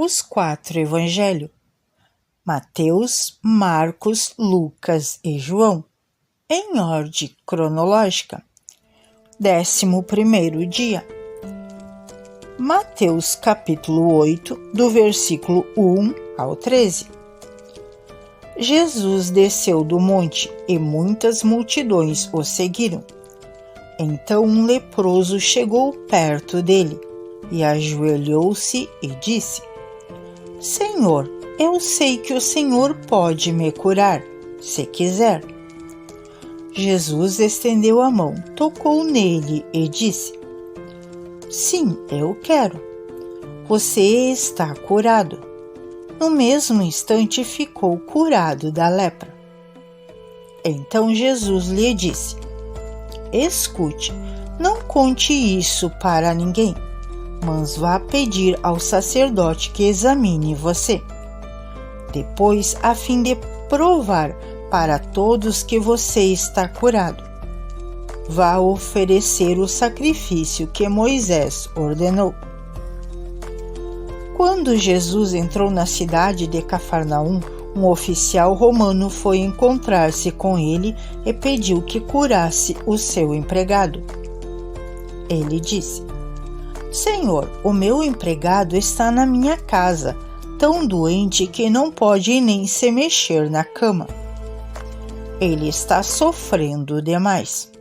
os 4 evangelhos: Mateus, Marcos, Lucas e João, em ordem cronológica. 11º dia. Mateus capítulo 8, do versículo 1 ao 13. Jesus desceu do monte e muitas multidões o seguiram. Então um leproso chegou perto dele e ajoelhou-se e disse: Senhor, eu sei que o Senhor pode me curar, se quiser. Jesus estendeu a mão, tocou nele e disse: Sim, eu quero. Você está curado. No mesmo instante ficou curado da lepra. Então Jesus lhe disse: Escute, não conte isso para ninguém, mas vá pedir ao sacerdote que examine você. Depois, a fim de provar para todos que você está curado, vá oferecer o sacrifício que Moisés ordenou. Quando Jesus entrou na cidade de Cafarnaum, um oficial romano foi encontrar-se com ele e pediu que curasse o seu empregado. Ele disse: Senhor, o meu empregado está na minha casa, tão doente que não pode nem se mexer na cama. Ele está sofrendo demais.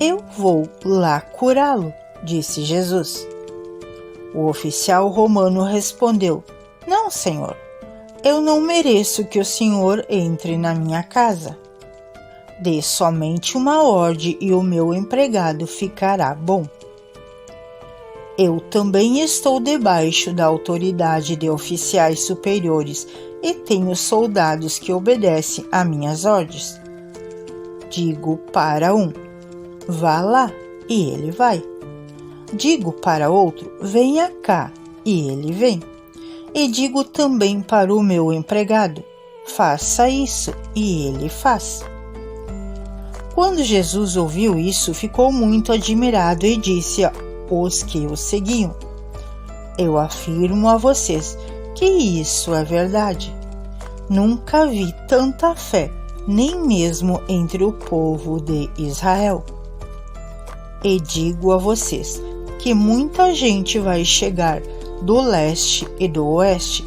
Eu vou lá curá-lo, disse Jesus. O oficial romano respondeu: Não, senhor, eu não mereço que o senhor entre na minha casa. Dê somente uma ordem e o meu empregado ficará bom. Eu também estou debaixo da autoridade de oficiais superiores e tenho soldados que obedecem a minhas ordens. Digo para um: vá lá, e ele vai. Digo para outro: venha cá, e ele vem. E digo também para o meu empregado: faça isso, e ele faz. Quando Jesus ouviu isso, ficou muito admirado e disse aos que o seguiam: Eu afirmo a vocês que isso é verdade. Nunca vi tanta fé, nem mesmo entre o povo de Israel. E digo a vocês que muita gente vai chegar do leste e do oeste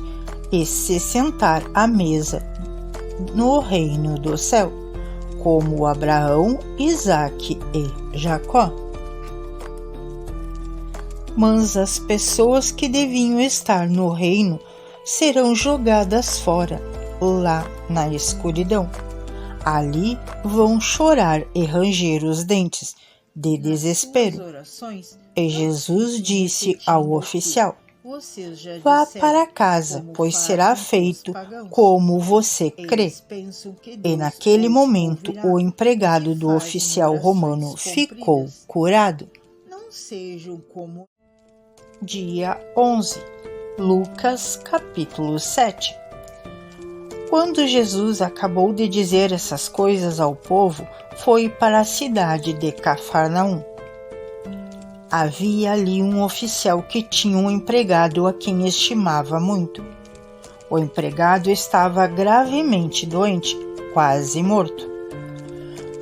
e se sentar à mesa no reino do céu, como Abraão, Isaque e Jacó. Mas as pessoas que deviam estar no reino serão jogadas fora, lá na escuridão. Ali vão chorar e ranger os dentes de desespero. E Jesus disse ao oficial: Vá para casa, pois será feito como você crê. E naquele momento o empregado do oficial romano ficou curado. Dia 11. Lucas capítulo 7. Quando Jesus acabou de dizer essas coisas ao povo, foi para a cidade de Cafarnaum. Havia ali um oficial que tinha um empregado a quem estimava muito. O empregado estava gravemente doente, quase morto.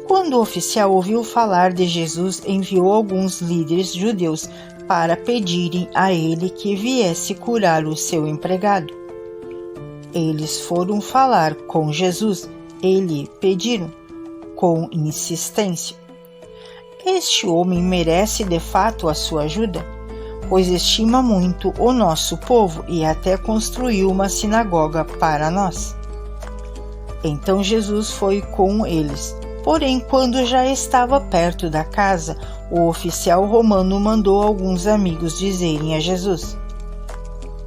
Quando o oficial ouviu falar de Jesus, enviou alguns líderes judeus para pedirem a ele que viesse curar o seu empregado. Eles foram falar com Jesus e lhe pediram, com insistência: Este homem merece de fato a sua ajuda, pois estima muito o nosso povo e até construiu uma sinagoga para nós. Então Jesus foi com eles. Porém, quando já estava perto da casa, o oficial romano mandou alguns amigos dizerem a Jesus: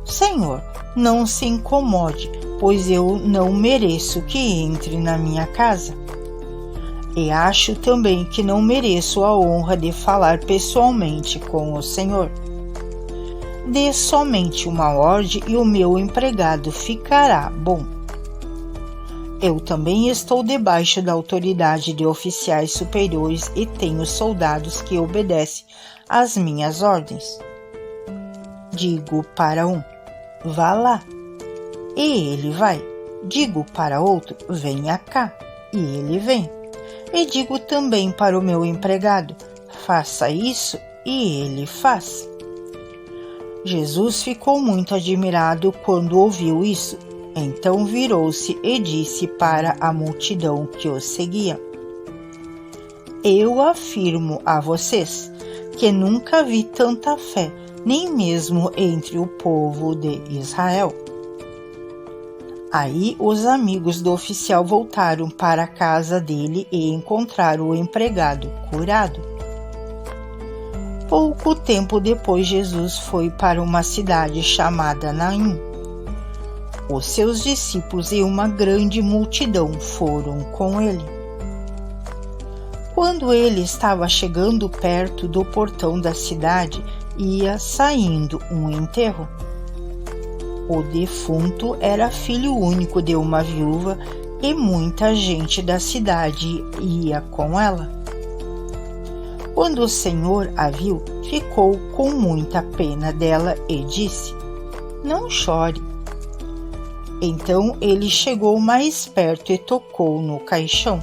Senhor, não se incomode, pois eu não mereço que entre na minha casa. E acho também que não mereço a honra de falar pessoalmente com o Senhor. Dê somente uma ordem e o meu empregado ficará bom. Eu também estou debaixo da autoridade de oficiais superiores e tenho soldados que obedecem às minhas ordens. digo para um: vá lá, e ele vai. Digo para outro: venha cá, e ele vem. E digo também para o meu empregado: faça isso, e ele faz. Jesus ficou muito admirado quando ouviu isso. Então virou-se e disse para a multidão que o seguia: eu afirmo a vocês que nunca vi tanta fé, nem mesmo entre o povo de Israel. Aí os amigos do oficial voltaram para a casa dele e encontraram o empregado curado. Pouco tempo depois, Jesus foi para uma cidade chamada Naim. Os seus discípulos e uma grande multidão foram com ele. Quando ele estava chegando perto do portão da cidade, ia saindo um enterro. O defunto era filho único de uma viúva e muita gente da cidade ia com ela. Quando o Senhor a viu, ficou com muita pena dela e disse: não chore. Então ele chegou mais perto e tocou no caixão.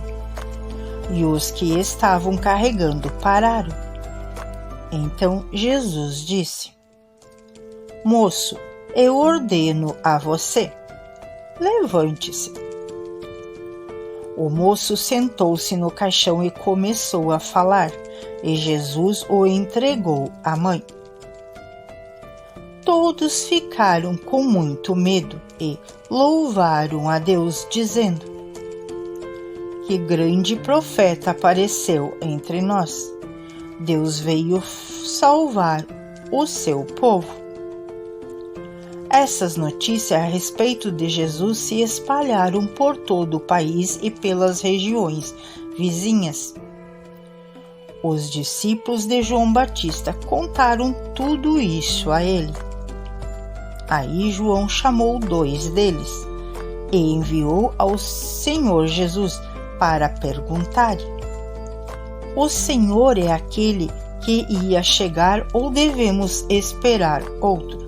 E os que estavam carregando pararam. Então Jesus disse: moço, eu ordeno a você, levante-se. O moço sentou-se no caixão e começou a falar, e Jesus o entregou à mãe. Todos ficaram com muito medo e louvaram a Deus, dizendo: que grande profeta apareceu entre nós. Deus veio salvar o seu povo. Essas notícias a respeito de Jesus se espalharam por todo o país e pelas regiões vizinhas. Os discípulos de João Batista contaram tudo isso a ele. Aí João chamou 2 deles e enviou ao Senhor Jesus para perguntar: o Senhor é aquele que ia chegar ou devemos esperar outro?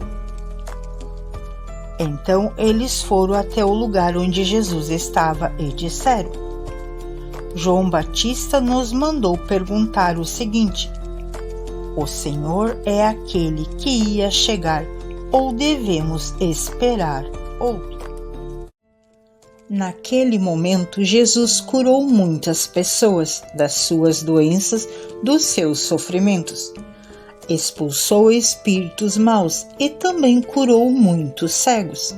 Então eles foram até o lugar onde Jesus estava e disseram: João Batista nos mandou perguntar o seguinte: o Senhor é aquele que ia chegar ou devemos esperar outro? Naquele momento, Jesus curou muitas pessoas das suas doenças, dos seus sofrimentos. Expulsou espíritos maus e também curou muitos cegos.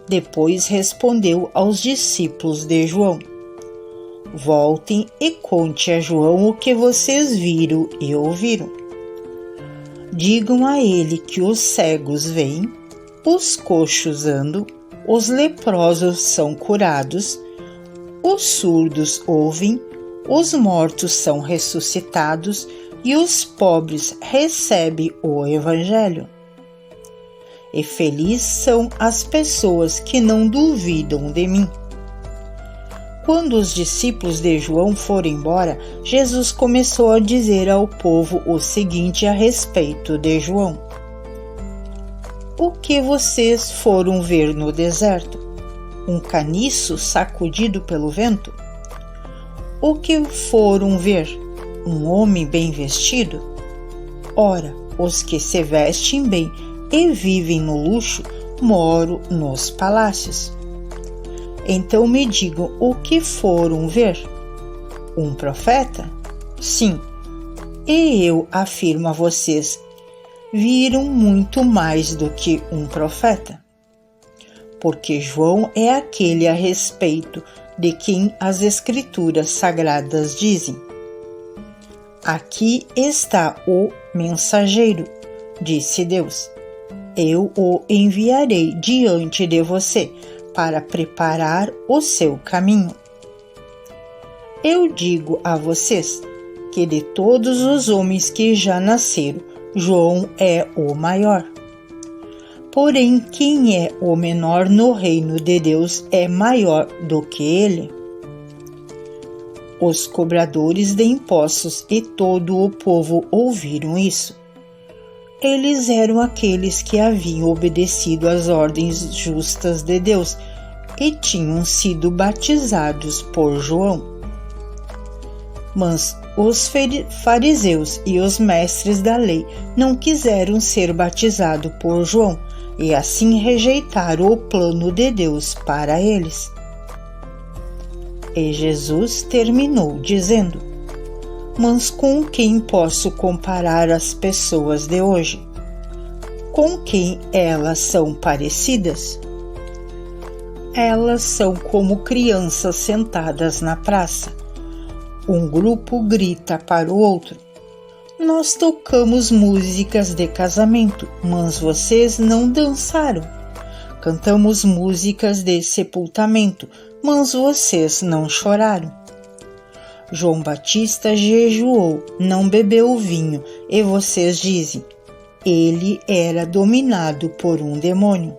Depois respondeu aos discípulos de João: voltem e conte a João o que vocês viram e ouviram. Digam a ele que os cegos veem, os coxos andam, os leprosos são curados, os surdos ouvem, os mortos são ressuscitados e os pobres recebem o Evangelho. E felizes são as pessoas que não duvidam de mim. Quando os discípulos de João foram embora, Jesus começou a dizer ao povo o seguinte a respeito de João: o que vocês foram ver no deserto? Um caniço sacudido pelo vento? O que foram ver? Um homem bem vestido? Ora, os que se vestem bem e vivem no luxo moram nos palácios. Então me digam o que foram ver? Um profeta? Sim, e eu afirmo a vocês, viram muito mais do que um profeta. Porque João é aquele a respeito de quem as Escrituras Sagradas dizem: aqui está o mensageiro, disse Deus. Eu o enviarei diante de você para preparar o seu caminho. Eu digo a vocês que de todos os homens que já nasceram, João é o maior. Porém, quem é o menor no reino de Deus é maior do que ele. Os cobradores de impostos e todo o povo ouviram isso. Eles eram aqueles que haviam obedecido às ordens justas de Deus e tinham sido batizados por João. Mas os fariseus e os mestres da lei não quiseram ser batizados por João e assim rejeitaram o plano de Deus para eles. E Jesus terminou dizendo: mas com quem posso comparar as pessoas de hoje? Com quem elas são parecidas? Elas são como crianças sentadas na praça. Um grupo grita para o outro: nós tocamos músicas de casamento, mas vocês não dançaram. Cantamos músicas de sepultamento, mas vocês não choraram. João Batista jejuou, não bebeu vinho, e vocês dizem: ele era dominado por um demônio.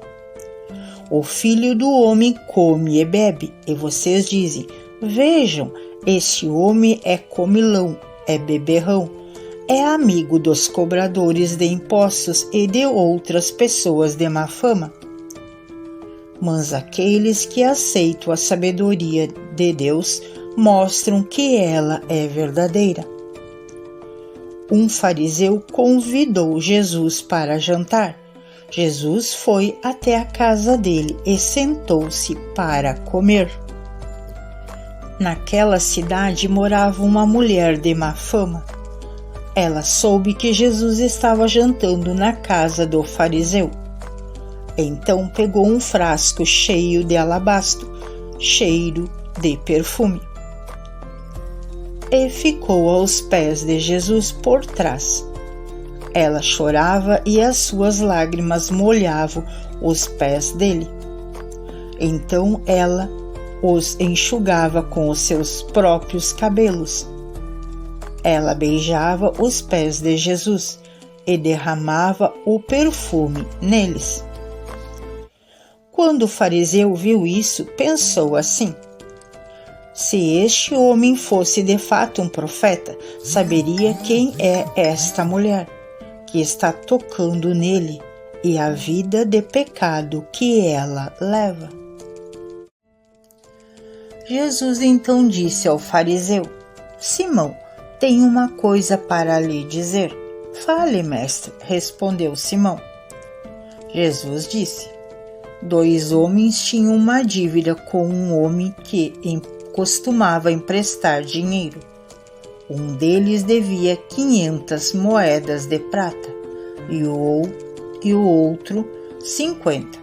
O Filho do Homem come e bebe, e vocês dizem: vejam, este homem é comilão, é beberrão, é amigo dos cobradores de impostos e de outras pessoas de má fama. Mas aqueles que aceitam a sabedoria de Deus mostram que ela é verdadeira. Um fariseu convidou Jesus para jantar. Jesus foi até a casa dele e sentou-se para comer. Naquela cidade morava uma mulher de má fama. Ela soube que Jesus estava jantando na casa do fariseu. Então pegou um frasco cheio de alabastro, cheiro de perfume, e ficou aos pés de Jesus por trás. Ela chorava e as suas lágrimas molhavam os pés dele. Então ela os enxugava com os seus próprios cabelos. Ela beijava os pés de Jesus e derramava o perfume neles. Quando o fariseu viu isso, pensou assim: se este homem fosse de fato um profeta, saberia quem é esta mulher que está tocando nele e a vida de pecado que ela leva. Jesus então disse ao fariseu: Simão, tenho uma coisa para lhe dizer. Fale, mestre, respondeu Simão. Jesus disse: 2 homens tinham uma dívida com um homem que costumava emprestar dinheiro. Um deles devia 500 moedas de prata e o outro 50.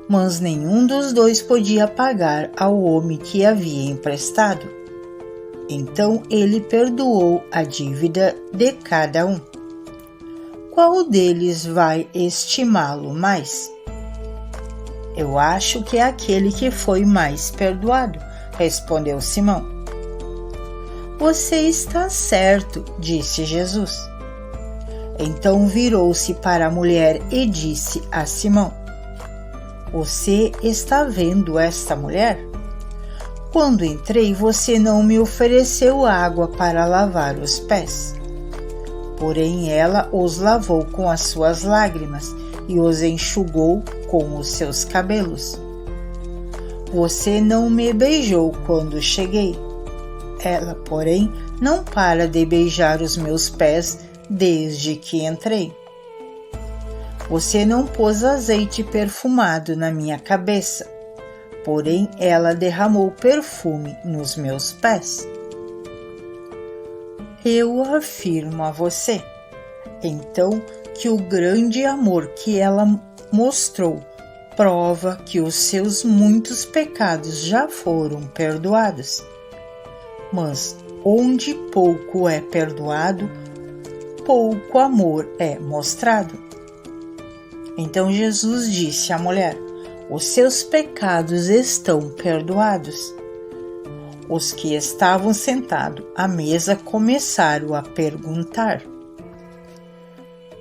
Mas nenhum dos dois podia pagar ao homem que havia emprestado. Então ele perdoou a dívida de cada um. Qual deles vai estimá-lo mais? Eu acho que é aquele que foi mais perdoado, respondeu Simão. Você está certo, disse Jesus. Então virou-se para a mulher e disse a Simão: Você está vendo esta mulher? Quando entrei, você não me ofereceu água para lavar os pés. Porém, ela os lavou com as suas lágrimas e os enxugou com os seus cabelos. Você não me beijou quando cheguei. Ela, porém, não para de beijar os meus pés desde que entrei. Você não pôs azeite perfumado na minha cabeça, porém ela derramou perfume nos meus pés. Eu afirmo a você, então, que o grande amor que ela mostrou prova que os seus muitos pecados já foram perdoados. Mas onde pouco é perdoado, pouco amor é mostrado. Então Jesus disse à mulher: Os seus pecados estão perdoados. Os que estavam sentados à mesa começaram a perguntar: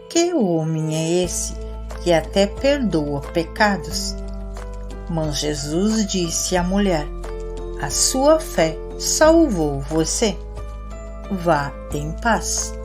Que homem é esse que até perdoa pecados? Mas Jesus disse à mulher: A sua fé salvou você. Vá em paz.